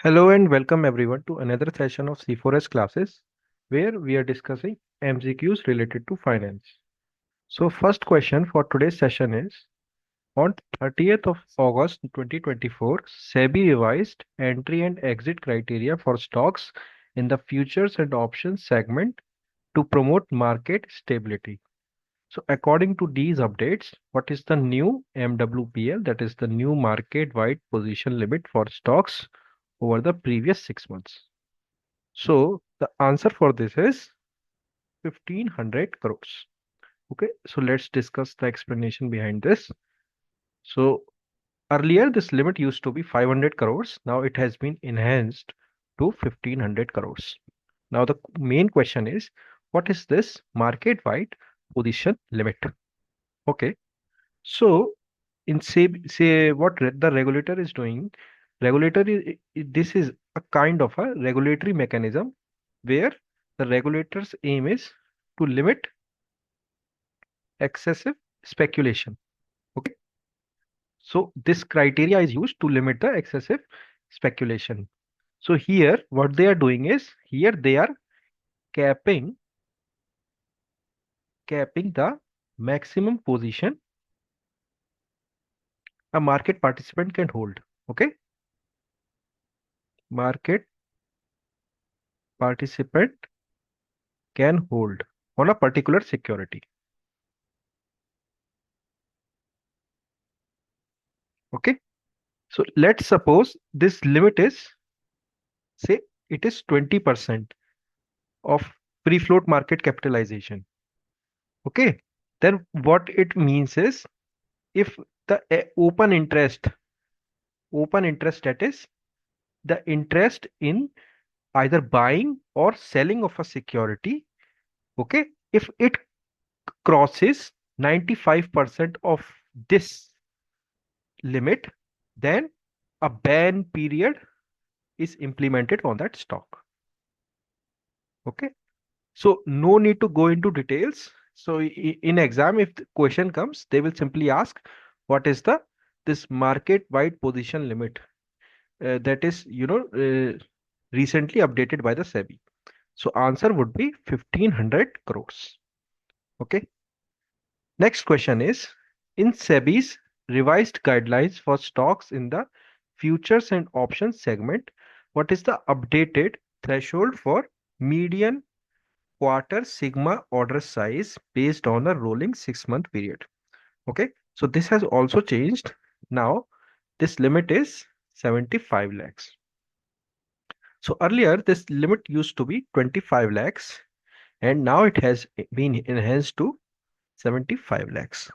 Hello and welcome everyone to another session of C4S classes where we are discussing MCQs related to finance. So first question for today's session is on 30th of August 2024, SEBI revised entry and exit criteria for stocks in the futures and options segment to promote market stability. So according to these updates, what is the new MWPL, that is the new market wide position limit for stocks over the previous 6 months? So the answer for this is 1500 crores. Okay, so let's discuss the explanation behind this. So earlier this limit used to be 500 crores. Now it has been enhanced to 1500 crores. Now the main question is, what is this market-wide position limit? Okay, so in say what the regulator is doing, regulator this is a kind of a regulatory mechanism where the regulator's aim is to limit excessive speculation. Okay, so this criteria is used to limit the excessive speculation. So here what they are doing is, here they are capping the maximum position a market participant can hold. Okay, market participant can hold on a particular security. Okay, so let's suppose this limit is, say, it is 20% of free float market capitalization. Okay, then what it means is, if the open interest, that is the interest in either buying or selling of a security, okay, if it crosses 95% of this limit, then a ban period is implemented on that stock. Okay, so no need to go into details. So in exam, if the question comes, they will simply ask, what is the this market wide position limit that is recently updated by the SEBI? So answer would be 1500 crores. Okay, next question is, in SEBI's revised guidelines for stocks in the futures and options segment, what is the updated threshold for median quarter sigma order size based on a rolling 6 month period? Okay, so this has also changed. Now this limit is 75 lakhs. So earlier this limit used to be 25 lakhs and now it has been enhanced to 75 lakhs.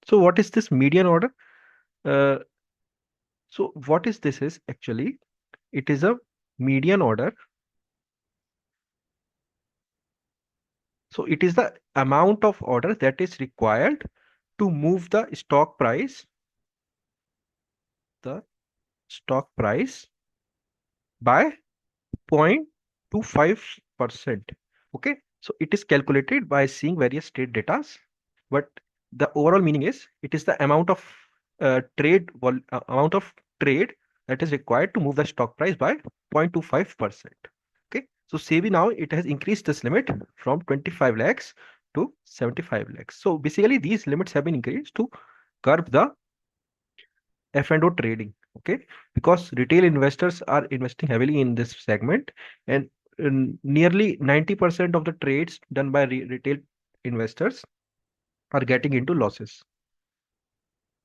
So what is this median order? Uh, so what is this is actually, it is a median order. So it is the amount of order that is required to move the stock price by 0.25%. Okay, so it is calculated by seeing various trade data, but the overall meaning is, it is the amount of amount of trade that is required to move the stock price by 0.25%. Okay, so SEBI now it has increased this limit from 25 lakhs to 75 lakhs. So basically these limits have been increased to curb the F&O trading. Okay, because retail investors are investing heavily in this segment, and nearly 90% of the trades done by retail investors are getting into losses.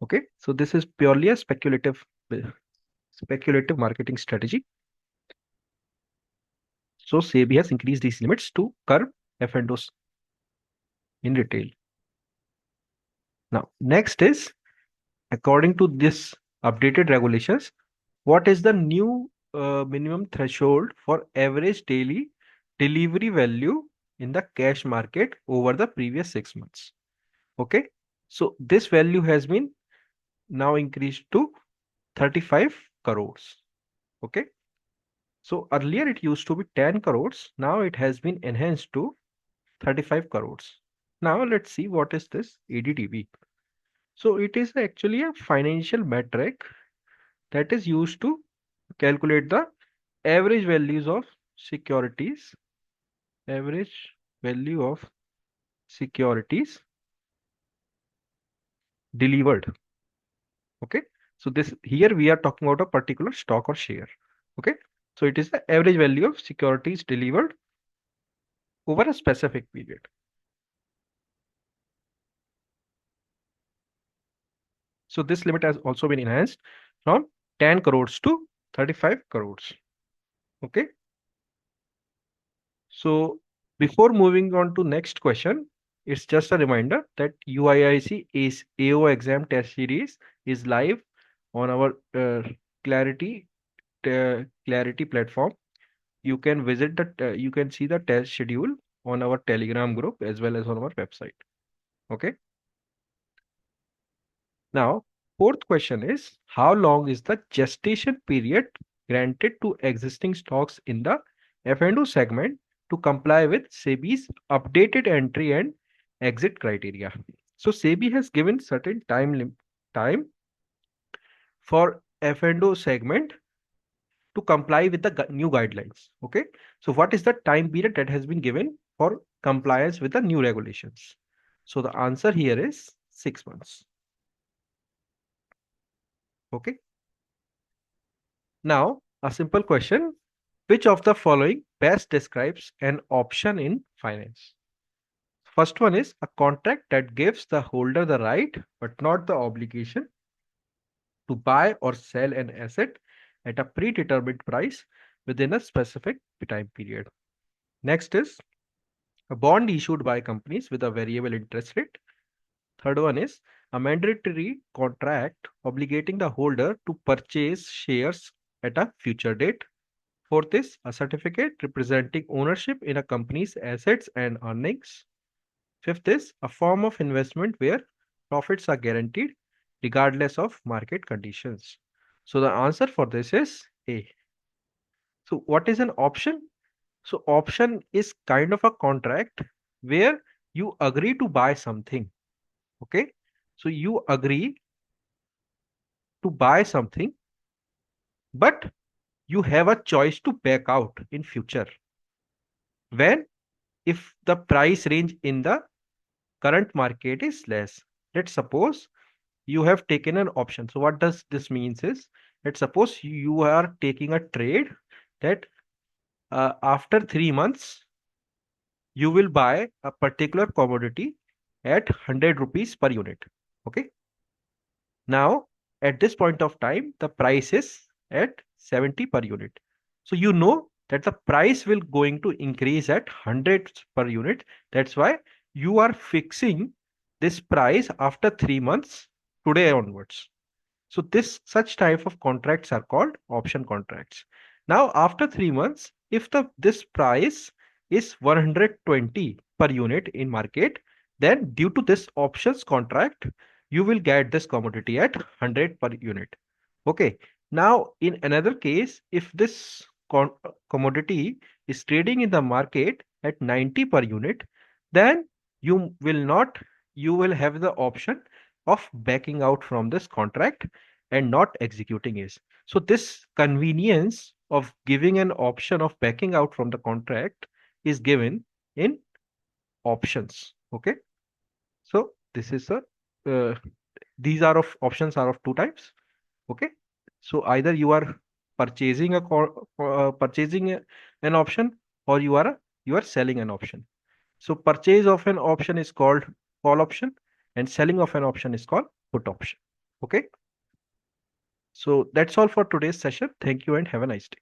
Okay, so this is purely a speculative marketing strategy. So SEBI has increased these limits to curb F&Os in retail. Now, next is, according to this updated regulations, what is the new minimum threshold for average daily delivery value in the cash market over the previous 6 months? Okay, so this value has been now increased to 35 crores. Okay, so earlier it used to be 10 crores. Now it has been enhanced to 35 crores. Now let's see what is this ADTV. So it is actually a financial metric that is used to calculate the average values of securities, average value of securities delivered. Okay. So this here we are talking about a particular stock or share. Okay. So it is the average value of securities delivered over a specific period. So this limit has also been enhanced from 10 crores to 35 crores. Okay. So before moving on to next question, it's just a reminder that UIIC is AO exam test series is live on our Clarity platform. You can visit you can see the test schedule on our Telegram group as well as on our website. Okay. Now, fourth question is how long is the gestation period granted to existing stocks in the F&O segment to comply with SEBI's updated entry and exit criteria? So SEBI has given certain time for F&O segment to comply with the new guidelines. Okay. So what is the time period that has been given for compliance with the new regulations? So the answer here is 6 months. Okay. Now, a simple question. Which of the following best describes an option in finance? First one is a contract that gives the holder the right but not the obligation to buy or sell an asset at a predetermined price within a specific time period. Next is a bond issued by companies with a variable interest rate. Third one is a mandatory contract obligating the holder to purchase shares at a future date. Fourth is a certificate representing ownership in a company's assets and earnings. Fifth is a form of investment where profits are guaranteed regardless of market conditions. So the answer for this is A. So what is an option? So option is kind of a contract where you agree to buy something. Okay. So you agree to buy something, but you have a choice to back out in future. When if the price range in the current market is less. Let's suppose you have taken an option. So what does this means is, let's suppose you are taking a trade that after 3 months, you will buy a particular commodity at 100 rupees per unit. Okay. Now, at this point of time, the price is at 70 per unit. So you know that the price will going to increase at 100 per unit. That's why you are fixing this price after 3 months today onwards. So this such type of contracts are called option contracts. Now after 3 months, if the this price is 120 per unit in market, then due to this options contract, you will get this commodity at 100 per unit. Okay. Now in another case, if this commodity is trading in the market at 90 per unit, then you will not, you will have the option of backing out from this contract and not executing it. So this convenience of giving an option of backing out from the contract is given in options. Okay. So this is a these are of options are of two types. Okay. So either you are purchasing an option, or you are selling an option. So purchase of an option is called call option, and selling of an option is called put option. Okay. So that's all for today's session. Thank you and have a nice day.